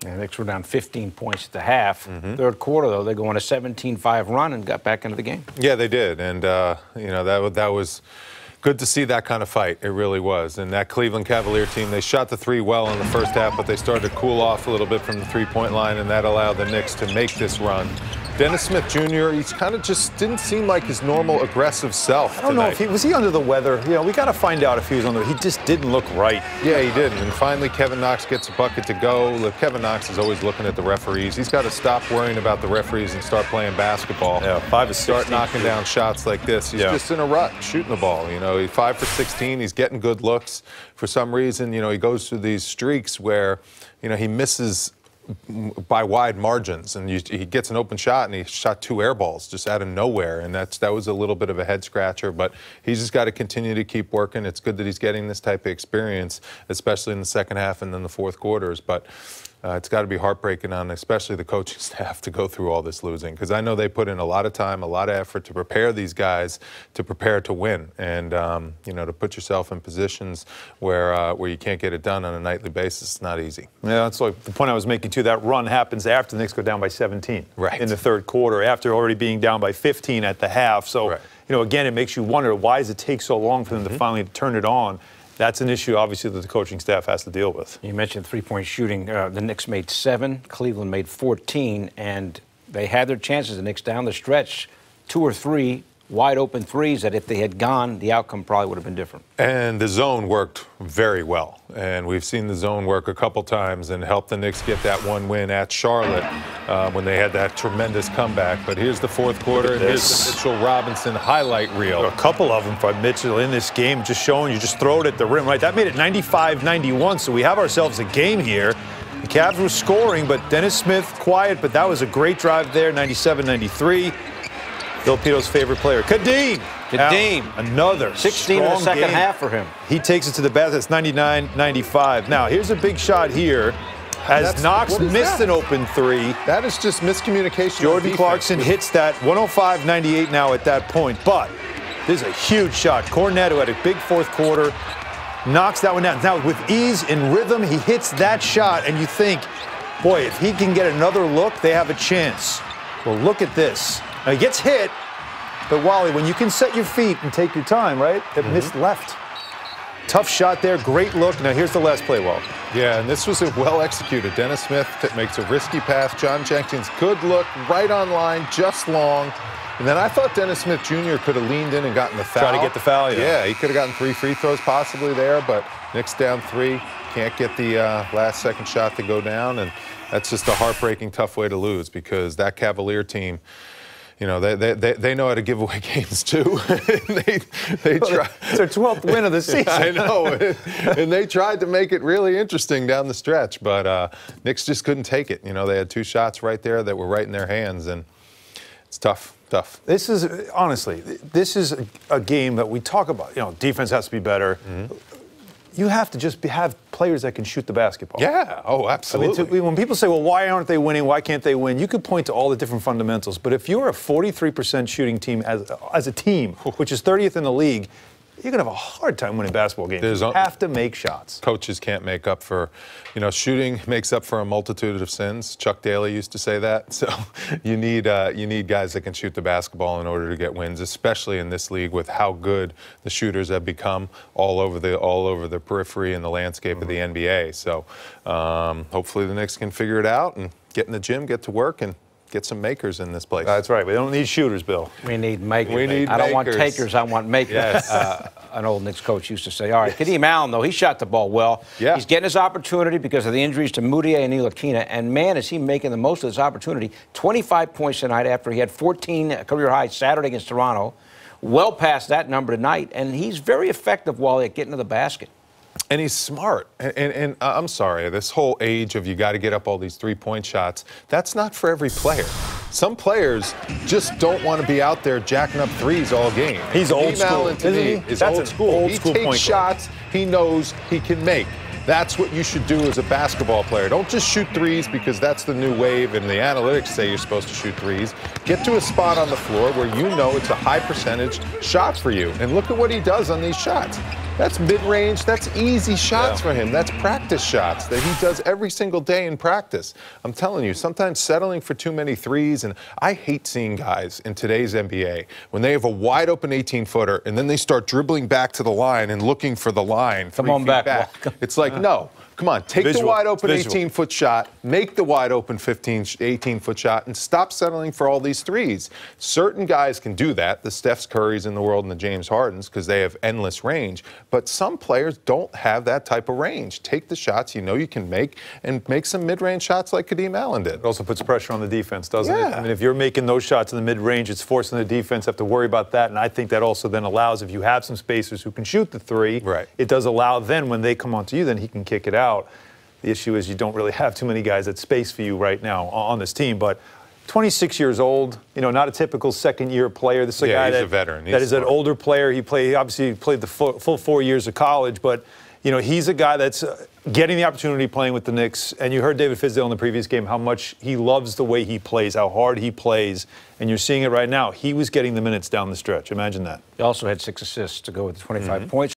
Yeah, the Knicks were down 15 points at the half. Third quarter, though, they go on a 17-5 run and got back into the game. Yeah, they did. And, you know, that was good to see that kind of fight. It really was. And that Cleveland Cavalier team, they shot the three well in the first half, but they started to cool off a little bit from the three-point line, and that allowed the Knicks to make this run. Dennis Smith Jr., he's kind of just didn't seem like his normal aggressive self. I don't know if he was under the weather. You know, we got to find out if he was under. He just didn't look right. Yeah, he didn't. And finally, Kevin Knox gets a bucket to go. Look, Kevin Knox is always looking at the referees. He's got to stop worrying about the referees and start playing basketball. Yeah, 5 of 16. Start knocking down shots like this. He's just in a rut, shooting the ball. You know, he's 5 for 16. He's getting good looks. For some reason, you know, he goes through these streaks where, you know, he misses by wide margins, and he gets an open shot, and he shot 2 air balls just out of nowhere, and that was a little bit of a head scratcher. But he's just got to continue to keep working. It's good that he's getting this type of experience, especially in the second half and then the fourth quarters. But it's got to be heartbreaking on especially the coaching staff to go through all this losing, because I know they put in a lot of time, a lot of effort to prepare these guys to prepare to win, and you know, to put yourself in positions where you can't get it done on a nightly basis. It's not easy. Yeah, that's like the point I was making too. That run happens after the Knicks go down by 17 in the third quarter, after already being down by 15 at the half. So you know, again, it makes you wonder, why does it take so long for them to finally turn it on? That's an issue, obviously, that the coaching staff has to deal with. You mentioned three-point shooting. The Knicks made 7, Cleveland made 14, and they had their chances. The Knicks down the stretch, 2 or 3 wide-open threes that if they had gone, the outcome probably would have been different. And the zone worked very well. And we've seen the zone work a couple times and help the Knicks get that one win at Charlotte when they had that tremendous comeback. But here's the fourth quarter, and here's the Mitchell Robinson highlight reel. A couple of them from Mitchell in this game, just showing you just throw it at the rim, right? That made it 95-91, so we have ourselves a game here. The Cavs were scoring, but Dennis Smith quiet, but that was a great drive there, 97-93. Filipino's favorite player, Kadeem. Another 16 in the second half for him. He takes it to the basket. It's 99-95. Now, here's a big shot here. As Knox missed an open three. That is just miscommunication. Jordan Clarkson hits that 105-98 now at that point. But this is a huge shot. Cornette, who had a big fourth quarter, knocks that one down. Now, with ease and rhythm, he hits that shot, and you think, boy, if he can get another look, they have a chance. Well, look at this. Now, he gets hit, but Wally, when you can set your feet and take your time, right? It missed left. Tough shot there, great look. Now, here's the last play, Wally. Yeah, and this was a well-executed. Dennis Smith makes a risky pass. John Jenkins, good look, right on line, just long. And then I thought Dennis Smith Jr. could have leaned in and gotten the foul. Try to get the foul, yeah. He could have gotten 3 free throws possibly there, but Knicks down 3. Can't get the last-second shot to go down, and that's just a heartbreaking, tough way to lose, because that Cavalier team, you know, they know how to give away games too. they try. It's their 12th win of the season. I know, and they tried to make it really interesting down the stretch, but Knicks just couldn't take it. You know, they had 2 shots right there that were right in their hands, and it's tough. This is, honestly, this is a game that we talk about. You know, defense has to be better. You have to just have players that can shoot the basketball. Yeah, oh, absolutely. I mean, when people say, well, why aren't they winning? Why can't they win? You could point to all the different fundamentals. But if you're a 43% shooting team as a team, which is 30th in the league, you're going to have a hard time winning basketball games. You have to make shots. Coaches can't make up for, you know, shooting makes up for a multitude of sins. Chuck Daly used to say that. So you need guys that can shoot the basketball in order to get wins, especially in this league with how good the shooters have become all over the periphery and the landscape of the NBA. So hopefully the Knicks can figure it out and get in the gym, get to work, and get some makers in this place. That's right. We don't need shooters, Bill. We need makers. I don't want takers. I want makers. Yes. An old Knicks coach used to say. All right, Kadeem Allen, though, he shot the ball well. Yeah. He's getting his opportunity because of the injuries to Moutier and Ntilikina. And, man, is he making the most of this opportunity. 25 points tonight after he had 14 career highs Saturday against Toronto. Well past that number tonight. And he's very effective, Wally, at getting to the basket. And he's smart. And I'm sorry, this whole age of you got to get up all these three-point shots, that's not for every player. Some players just don't want to be out there jacking up threes all game. He's old school. Allen, to me, is old school. He takes shots he knows he can make. That's what you should do as a basketball player. Don't just shoot threes because that's the new wave and the analytics say you're supposed to shoot threes. Get to a spot on the floor where you know it's a high percentage shot for you. And look at what he does on these shots. That's mid-range. That's easy shots for him. That's practice shots that he does every single day in practice. I'm telling you, sometimes settling for too many threes, and I hate seeing guys in today's NBA when they have a wide-open 18-footer and then they start dribbling back to the line and looking for the line. Come on back. It's like, no. Come on, take the wide-open 18-foot shot, make the wide-open 18-foot shot, and stop settling for all these threes. Certain guys can do that, the Steph Currys in the world and the James Hardens, because they have endless range. But some players don't have that type of range. Take the shots you know you can make, and make some mid-range shots like Kadeem Allen did. It also puts pressure on the defense, doesn't it? I mean, if you're making those shots in the mid-range, it's forcing the defense to have to worry about that. And I think that also then allows, if you have some spacers who can shoot the three, it does allow then when they come onto you, then he can kick it out. The issue is you don't really have too many guys that space for you right now on this team. But 26 years old, you know, not a typical second-year player. This is a guy he's a veteran. That is an older player. He obviously played the full 4 years of college, but you know, he's a guy that's getting the opportunity playing with the Knicks. And you heard David Fizdale in the previous game how much he loves the way he plays, how hard he plays. And you're seeing it right now. He was getting the minutes down the stretch. Imagine that. He also had 6 assists to go with 25 points.